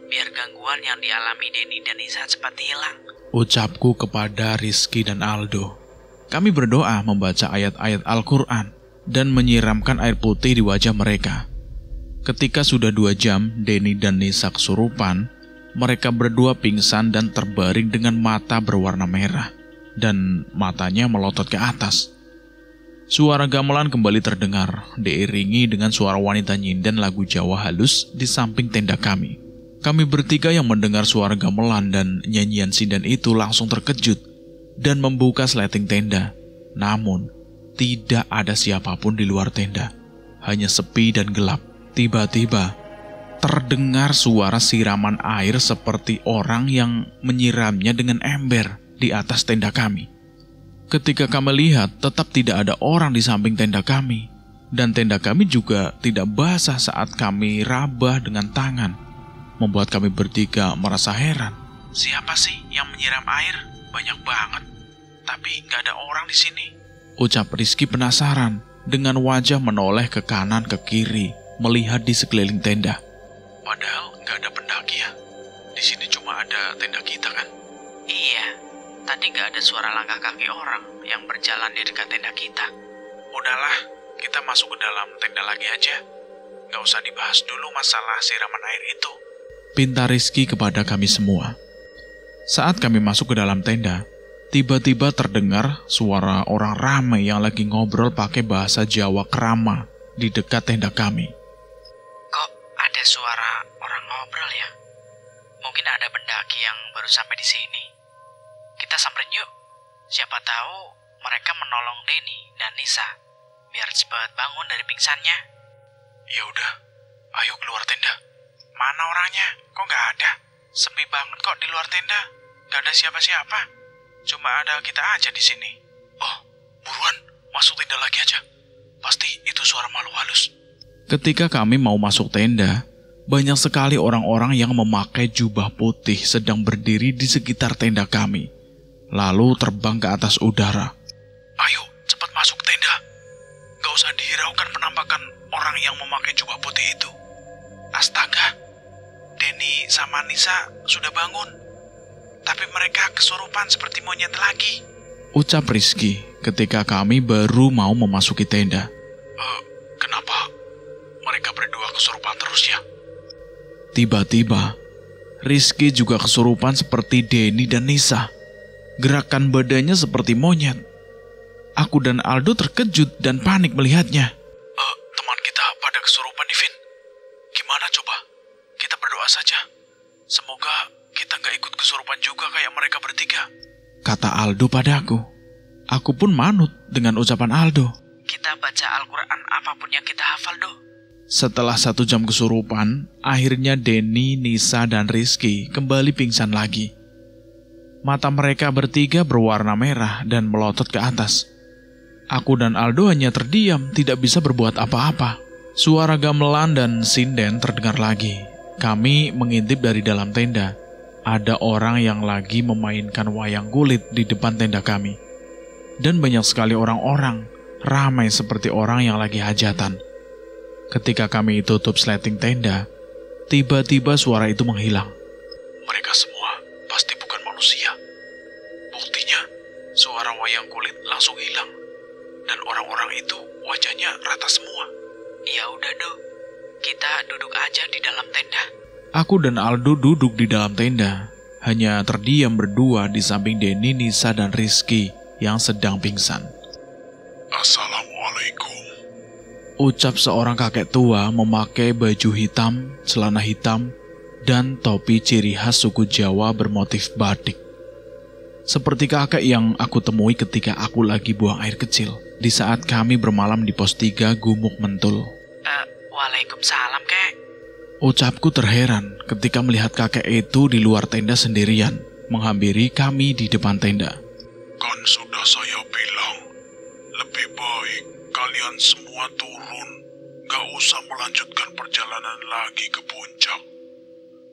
biar gangguan yang dialami Denny dan Nisa cepat hilang. Ucapku kepada Rizky dan Aldo. Kami berdoa membaca ayat-ayat Al-Quran dan menyiramkan air putih di wajah mereka. Ketika sudah 2 jam Denny dan Nisa kesurupan, mereka berdua pingsan dan terbaring dengan mata berwarna merah. Dan matanya melotot ke atas. Suara gamelan kembali terdengar, diiringi dengan suara wanita nyinden lagu Jawa halus di samping tenda kami. Kami bertiga yang mendengar suara gamelan dan nyanyian sinden itu langsung terkejut dan membuka sleting tenda. Namun, tidak ada siapapun di luar tenda. Hanya sepi dan gelap. Tiba-tiba, terdengar suara siraman air seperti orang yang menyiramnya dengan ember di atas tenda kami. Ketika kami lihat, tetap tidak ada orang di samping tenda kami. Dan tenda kami juga tidak basah saat kami rabah dengan tangan. Membuat kami bertiga merasa heran. Siapa sih yang menyiram air? Banyak banget. Tapi gak ada orang di sini. Ucap Rizky penasaran dengan wajah menoleh ke kanan ke kiri, melihat di sekeliling tenda. Padahal gak ada pendaki ya. Di sini cuma ada tenda kita kan? Iya. Tadi gak ada suara langkah kaki orang yang berjalan di dekat tenda kita. Udahlah, kita masuk ke dalam tenda lagi aja. Gak usah dibahas dulu masalah siraman air itu. Pinta Rizky kepada kami semua. Saat kami masuk ke dalam tenda, tiba-tiba terdengar suara orang ramai yang lagi ngobrol pakai bahasa Jawa krama di dekat tenda kami. Kok ada suara orang ngobrol ya? Mungkin ada pendaki yang baru sampai di sini. Kita samperin yuk. Siapa tahu mereka menolong Denny dan Nisa. biar cepat bangun dari pingsannya. Ya udah, ayo keluar tenda. Mana orangnya? Kok nggak ada? Sepi banget kok di luar tenda. Nggak ada siapa-siapa. Cuma ada kita aja di sini. Oh, buruan, masuk tenda lagi aja. Pasti itu suara makhluk halus. Ketika kami mau masuk tenda, banyak sekali orang-orang yang memakai jubah putih sedang berdiri di sekitar tenda kami, lalu terbang ke atas udara. Ayo, cepat masuk tenda. Gak usah dihiraukan penampakan orang yang memakai jubah putih itu. Astaga, Denny sama Nisa sudah bangun, tapi mereka kesurupan seperti monyet lagi, ucap Rizky ketika kami baru mau memasuki tenda. Kenapa mereka berdua kesurupan terus ya? Tiba-tiba, Rizky juga kesurupan seperti Denny dan Nisa. Gerakan badannya seperti monyet. Aku dan Aldo terkejut dan panik melihatnya. Teman kita pada kesurupan nih, Vin. Gimana coba? Kita berdoa saja. Semoga kita nggak ikut kesurupan juga kayak mereka bertiga, kata Aldo padaku. Aku pun manut dengan ucapan Aldo. Kita baca Al-Quran apapun yang kita hafal, Do. Setelah 1 jam kesurupan, akhirnya Denny, Nisa, dan Rizky kembali pingsan lagi. Mata mereka bertiga berwarna merah dan melotot ke atas. Aku dan Aldo hanya terdiam, tidak bisa berbuat apa-apa. Suara gamelan dan sinden terdengar lagi. Kami mengintip dari dalam tenda. Ada orang yang lagi memainkan wayang kulit di depan tenda kami. Dan banyak sekali orang-orang, ramai seperti orang yang lagi hajatan. Ketika kami tutup sleting tenda, tiba-tiba suara itu menghilang. Mereka semua pasti bukan manusia. Buktinya, suara wayang kulit langsung hilang. Dan orang-orang itu wajahnya rata semua. Ya udah, Do. Kita duduk aja di dalam tenda. Aku dan Aldo duduk di dalam tenda, hanya terdiam berdua di samping Denny, Nisa, dan Rizky yang sedang pingsan. Assalamualaikum, ucap seorang kakek tua memakai baju hitam, celana hitam, dan topi ciri khas suku Jawa bermotif batik. Seperti kakek yang aku temui ketika aku lagi buang air kecil di saat kami bermalam di pos 3 Gumuk Mentul. Waalaikumsalam, Kek. Ucapku terheran ketika melihat kakek itu di luar tenda sendirian, menghampiri kami di depan tenda. Kan sudah saya bilang, lebih baik kalian semua turun, gak usah melanjutkan perjalanan lagi ke puncak.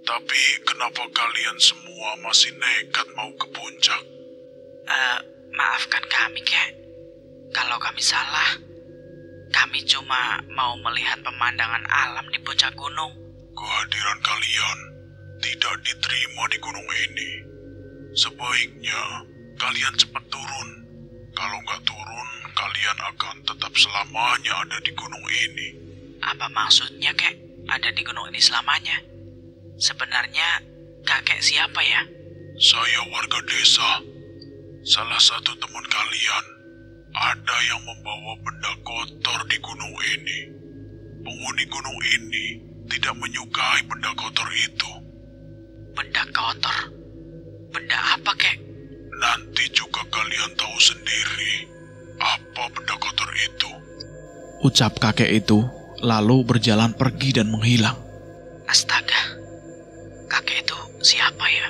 Tapi kenapa kalian semua masih nekat mau ke puncak? Maafkan kami, Kek. Kalau kami salah, kami cuma mau melihat pemandangan alam di puncak gunung. Kehadiran kalian tidak diterima di gunung ini. Sebaiknya kalian cepat turun. Kalau nggak turun, kalian akan tetap selamanya ada di gunung ini. Apa maksudnya, Kek? Ada di gunung ini selamanya? Sebenarnya kakek siapa ya? Saya warga desa. Salah satu teman kalian ada yang membawa benda kotor di gunung ini. Penghuni gunung ini tidak menyukai benda kotor itu. Benda kotor? Benda apa, Kek? Nanti juga kalian tahu sendiri apa benda kotor itu. Ucap kakek itu, lalu berjalan pergi dan menghilang. Astaga, kakek itu siapa ya?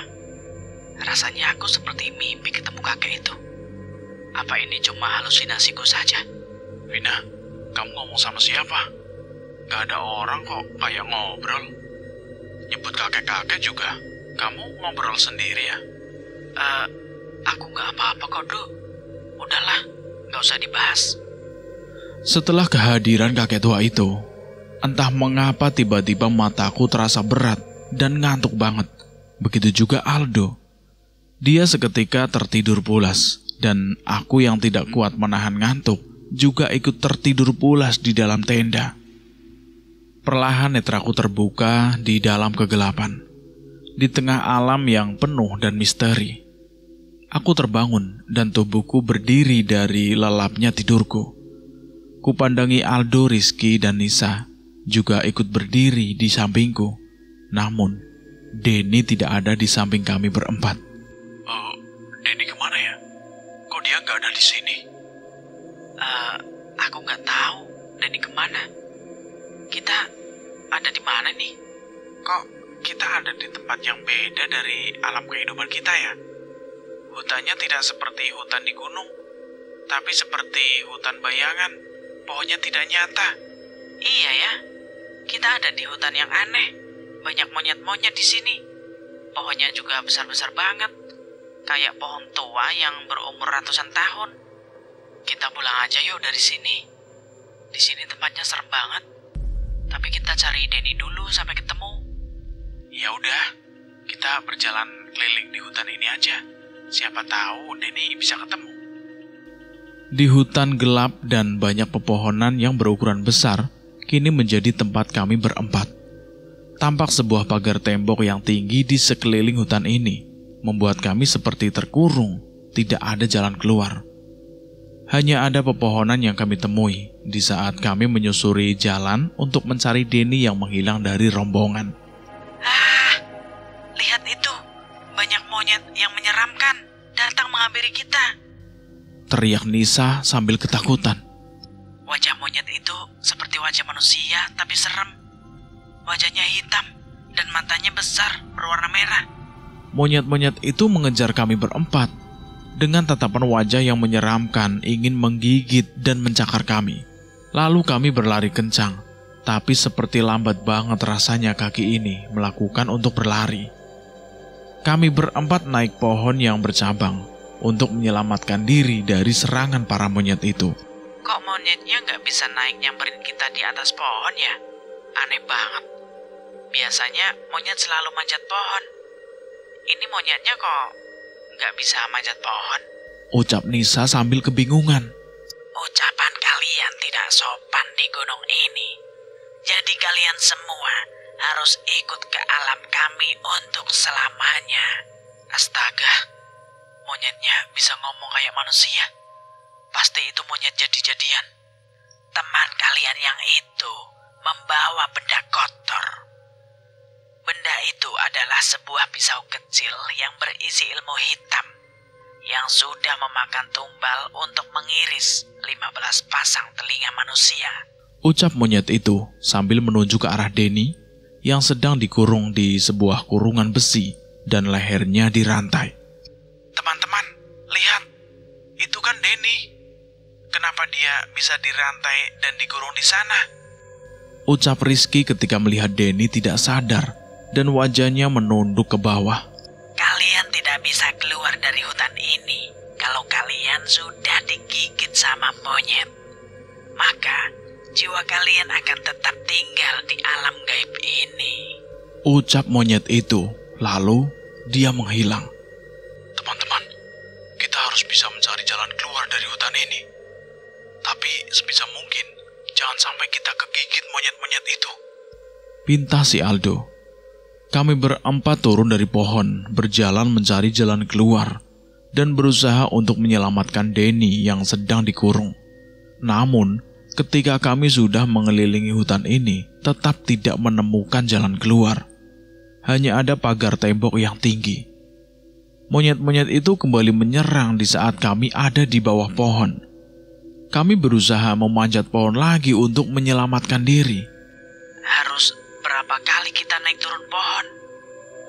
Rasanya aku seperti mimpi ketemu kakek itu. Apa ini cuma halusinasiku saja? Vina, kamu ngomong sama siapa? Gak ada orang kok kayak ngobrol. Nyebut kakek-kakek juga. Kamu ngobrol sendiri ya? Aku gak apa-apa kok, Du. Udahlah, gak usah dibahas. Setelah kehadiran kakek tua itu, entah mengapa tiba-tiba mataku terasa berat dan ngantuk banget. Begitu juga Aldo. Dia seketika tertidur pulas, dan aku yang tidak kuat menahan ngantuk juga ikut tertidur pulas di dalam tenda. Perlahan netraku terbuka di dalam kegelapan, di tengah alam yang penuh dan misteri. Aku terbangun dan tubuhku berdiri dari lelapnya tidurku. Kupandangi Aldo, Rizky, dan Nisa juga ikut berdiri di sampingku. Namun, Denny tidak ada di samping kami berempat. Denny kemana ya? Kok dia nggak ada di sini? Aku nggak tahu Denny kemana. Kita ada di mana nih? Kok kita ada di tempat yang beda dari alam kehidupan kita ya? Hutannya tidak seperti hutan di gunung, tapi seperti hutan bayangan. Pohonnya tidak nyata. Iya ya, kita ada di hutan yang aneh. Banyak monyet-monyet di sini. Pohonnya juga besar-besar banget, kayak pohon tua yang berumur ratusan tahun. Kita pulang aja yuk dari sini. Di sini tempatnya serem banget. Tapi kita cari Denny dulu sampai ketemu. Ya udah, kita berjalan keliling di hutan ini aja. Siapa tahu Denny bisa ketemu. Di hutan gelap dan banyak pepohonan yang berukuran besar, kini menjadi tempat kami berempat. Tampak sebuah pagar tembok yang tinggi di sekeliling hutan ini, membuat kami seperti terkurung, tidak ada jalan keluar. Hanya ada pepohonan yang kami temui di saat kami menyusuri jalan untuk mencari Denny yang menghilang dari rombongan. Lihat itu, banyak monyet yang menyeramkan datang menghampiri kita. Teriak Nisa sambil ketakutan. Wajah monyet itu seperti wajah manusia tapi serem. Wajahnya hitam dan matanya besar berwarna merah. Monyet-monyet itu mengejar kami berempat dengan tatapan wajah yang menyeramkan, ingin menggigit dan mencakar kami. Lalu kami berlari kencang, tapi seperti lambat banget rasanya kaki ini melakukan untuk berlari. Kami berempat naik pohon yang bercabang untuk menyelamatkan diri dari serangan para monyet itu. Kok monyetnya nggak bisa naik nyamperin kita di atas pohon ya? Aneh banget. Biasanya monyet selalu manjat pohon. Ini monyetnya kok nggak bisa manjat pohon? Ucap Nisa sambil kebingungan. Ucapan kalian tidak sopan di gunung ini. Jadi kalian semua harus ikut ke alam kami untuk selamanya. Astaga, monyetnya bisa ngomong kayak manusia. Pasti itu monyet jadi-jadian. Teman kalian yang itu membawa benda kotor. Benda itu adalah sebuah pisau kecil yang berisi ilmu hitam yang sudah memakan tumbal untuk mengiris 15 pasang telinga manusia. Ucap monyet itu sambil menunjuk ke arah Denny yang sedang dikurung di sebuah kurungan besi dan lehernya dirantai. Teman-teman, lihat. Itu kan Denny. Kenapa dia bisa dirantai dan dikurung di sana? Ucap Rizky ketika melihat Denny tidak sadar dan wajahnya menunduk ke bawah. Kalian tidak bisa keluar dari hutan ini kalau kalian sudah digigit sama monyet. Maka jiwa kalian akan tetap tinggal di alam gaib ini. Ucap monyet itu, lalu dia menghilang. Teman-teman, kita harus bisa mencari jalan keluar dari hutan ini. Tapi sebisa mungkin, jangan sampai kita kegigit monyet-monyet itu. Pinta si Aldo. Kami berempat turun dari pohon, berjalan mencari jalan keluar, dan berusaha untuk menyelamatkan Denny yang sedang dikurung. Namun, ketika kami sudah mengelilingi hutan ini, tetap tidak menemukan jalan keluar. Hanya ada pagar tembok yang tinggi. Monyet-monyet itu kembali menyerang di saat kami ada di bawah pohon. Kami berusaha memanjat pohon lagi untuk menyelamatkan diri. Harus berapa kali kita naik turun pohon?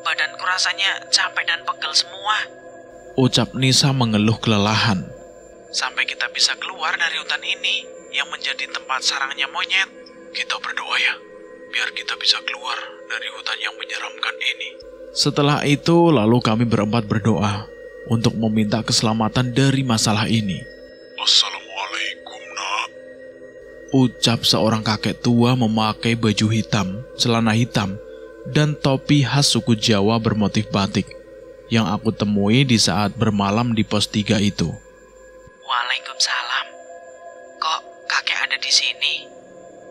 Badanku rasanya capek dan pegel semua. Ucap Nisa mengeluh kelelahan. Sampai kita bisa keluar dari hutan ini yang menjadi tempat sarangnya monyet. Kita berdoa ya, biar kita bisa keluar dari hutan yang menyeramkan ini. Setelah itu, lalu kami berempat berdoa untuk meminta keselamatan dari masalah ini. Assalamualaikum, nak. Ucap seorang kakek tua memakai baju hitam, celana hitam, dan topi khas suku Jawa bermotif batik yang aku temui di saat bermalam di pos 3 itu. Waalaikumsalam. Kok kakek ada di sini?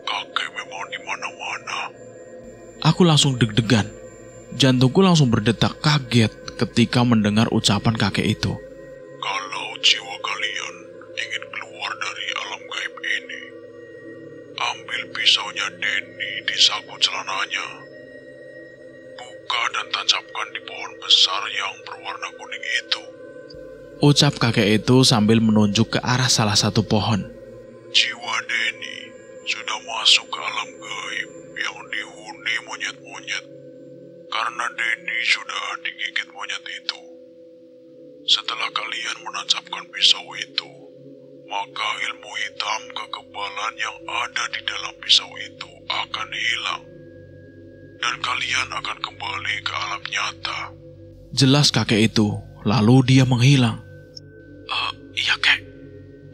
Kakek memang di mana-mana. Aku langsung deg-degan. Jantungku langsung berdetak kaget ketika mendengar ucapan kakek itu. Kalau jiwa kalian ingin keluar dari alam gaib ini, ambil pisaunya Denny di saku celananya. Buka dan tancapkan di pohon besar yang berwarna kuning itu. Ucap kakek itu sambil menunjuk ke arah salah satu pohon. Jiwa sudah masuk ke alam gaib yang dihuni monyet-monyet karena Denny sudah digigit monyet itu. Setelah kalian menancapkan pisau itu, maka ilmu hitam kekebalan yang ada di dalam pisau itu akan hilang dan kalian akan kembali ke alam nyata. Jelas kakek itu, lalu dia menghilang. Iya kek,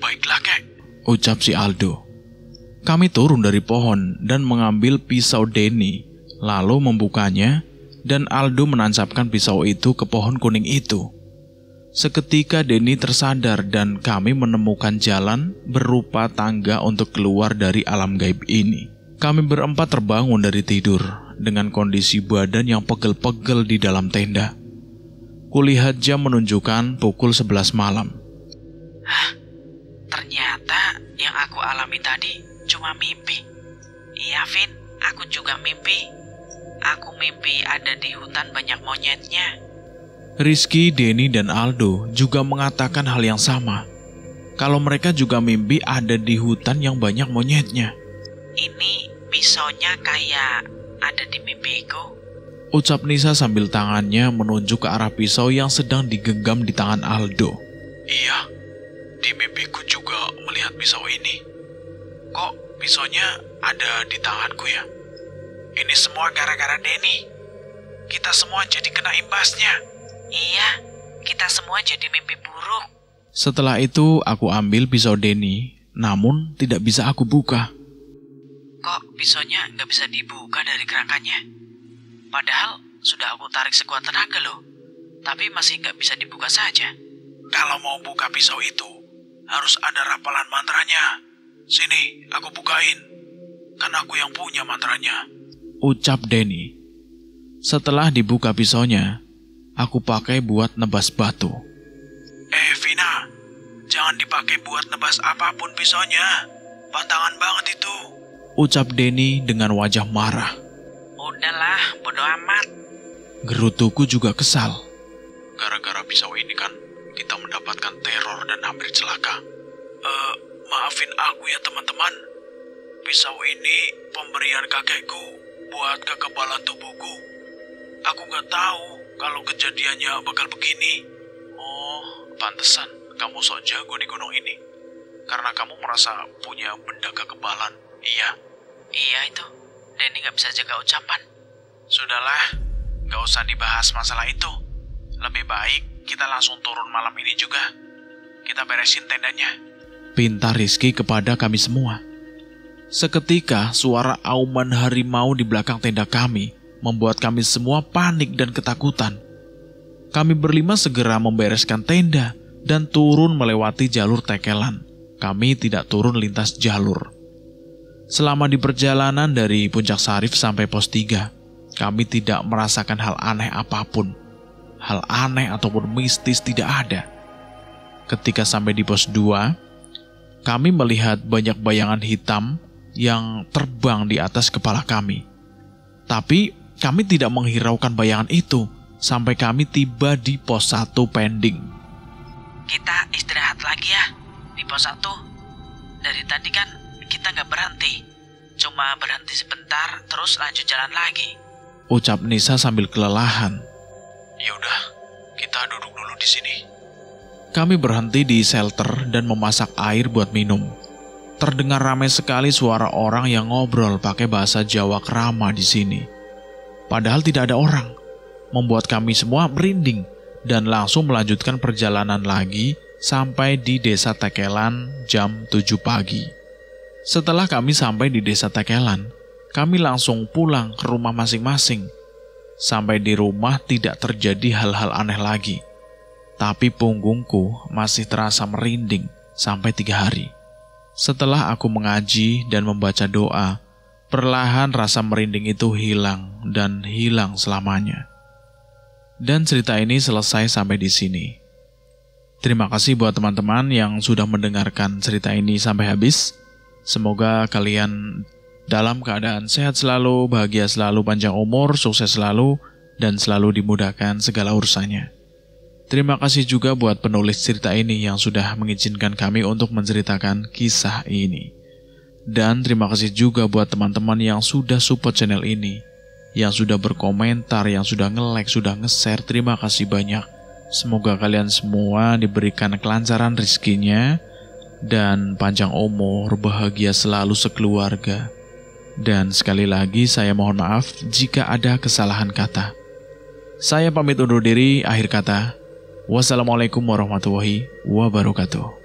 baiklah kek, ucap si Aldo. Kami turun dari pohon dan mengambil pisau Denny, lalu membukanya, dan Aldo menancapkan pisau itu ke pohon kuning itu. Seketika Denny tersadar dan kami menemukan jalan berupa tangga untuk keluar dari alam gaib ini. Kami berempat terbangun dari tidur dengan kondisi badan yang pegel-pegel di dalam tenda. Kulihat jam menunjukkan pukul 11 malam. Ternyata yang aku alami tadi cuma mimpi. Iya, Vin, aku juga mimpi. Aku mimpi ada di hutan banyak monyetnya. Rizky, Denny, dan Aldo juga mengatakan hal yang sama. Kalau mereka juga mimpi ada di hutan yang banyak monyetnya. Ini pisaunya kayak ada di mimpiku, ucap Nisa sambil tangannya menunjuk ke arah pisau yang sedang digenggam di tangan Aldo. Iya, di mimpiku juga melihat pisau ini. Kok pisaunya ada di tanganku ya? Ini semua gara-gara Denny. Kita semua jadi kena imbasnya. Iya, kita semua jadi mimpi buruk. Setelah itu aku ambil pisau Denny, namun tidak bisa aku buka. Kok pisaunya nggak bisa dibuka dari kerangkanya? Padahal sudah aku tarik sekuat tenaga loh, tapi masih nggak bisa dibuka saja. Kalau mau buka pisau itu, harus ada rapalan mantranya. Sini, aku bukain. Kan aku yang punya mantranya, ucap Denny. Setelah dibuka pisaunya, aku pakai buat nebas batu. Vina, jangan dipakai buat nebas apapun pisaunya. Pantangan banget itu, ucap Denny dengan wajah marah. Udahlah, bodo amat. Gerutuku juga kesal. Gara-gara pisau ini kan kita mendapatkan teror dan hampir celaka. Maafin aku ya teman-teman. Pisau ini pemberian kakekku buat kekebalan tubuhku. Aku gak tahu kalau kejadiannya bakal begini. Oh, pantesan kamu sok jago di gunung ini. Karena kamu merasa punya benda kekebalan. Iya. Iya itu, Denny gak bisa jaga ucapan. Sudahlah, gak usah dibahas masalah itu. Lebih baik kita langsung turun malam ini juga. Kita beresin tendanya, pinta Rizky kepada kami semua. Seketika suara auman harimau di belakang tenda kami membuat kami semua panik dan ketakutan. Kami berlima segera membereskan tenda dan turun melewati jalur tekelan. Kami tidak turun lintas jalur. Selama di perjalanan dari Puncak Sarif sampai pos 3, kami tidak merasakan hal aneh apapun. Hal aneh ataupun mistis tidak ada. Ketika sampai di pos 2, kami melihat banyak bayangan hitam yang terbang di atas kepala kami. Tapi kami tidak menghiraukan bayangan itu sampai kami tiba di pos 1 pending. Kita istirahat lagi ya di pos 1. Dari tadi kan kita nggak berhenti. Cuma berhenti sebentar terus lanjut jalan lagi, ucap Nisa sambil kelelahan. Yaudah, kita duduk dulu di sini. Kami berhenti di shelter dan memasak air buat minum. Terdengar ramai sekali suara orang yang ngobrol pakai bahasa Jawa Krama di sini. Padahal tidak ada orang, membuat kami semua merinding dan langsung melanjutkan perjalanan lagi sampai di Desa Tekelan jam 7 pagi. Setelah kami sampai di Desa Tekelan, kami langsung pulang ke rumah masing-masing. Sampai di rumah tidak terjadi hal-hal aneh lagi. Tapi punggungku masih terasa merinding sampai 3 hari. Setelah aku mengaji dan membaca doa, perlahan rasa merinding itu hilang dan hilang selamanya. Dan cerita ini selesai sampai di sini. Terima kasih buat teman-teman yang sudah mendengarkan cerita ini sampai habis. Semoga kalian dalam keadaan sehat selalu, bahagia selalu, panjang umur, sukses selalu, dan selalu dimudahkan segala urusannya. Terima kasih juga buat penulis cerita ini yang sudah mengizinkan kami untuk menceritakan kisah ini. Dan terima kasih juga buat teman-teman yang sudah support channel ini, yang sudah berkomentar, yang sudah nge-like, sudah nge-share. Terima kasih banyak. Semoga kalian semua diberikan kelancaran rezekinya dan panjang umur, bahagia selalu sekeluarga. Dan sekali lagi saya mohon maaf jika ada kesalahan kata. Saya pamit undur diri, akhir kata. Wassalamualaikum warahmatullahi wabarakatuh.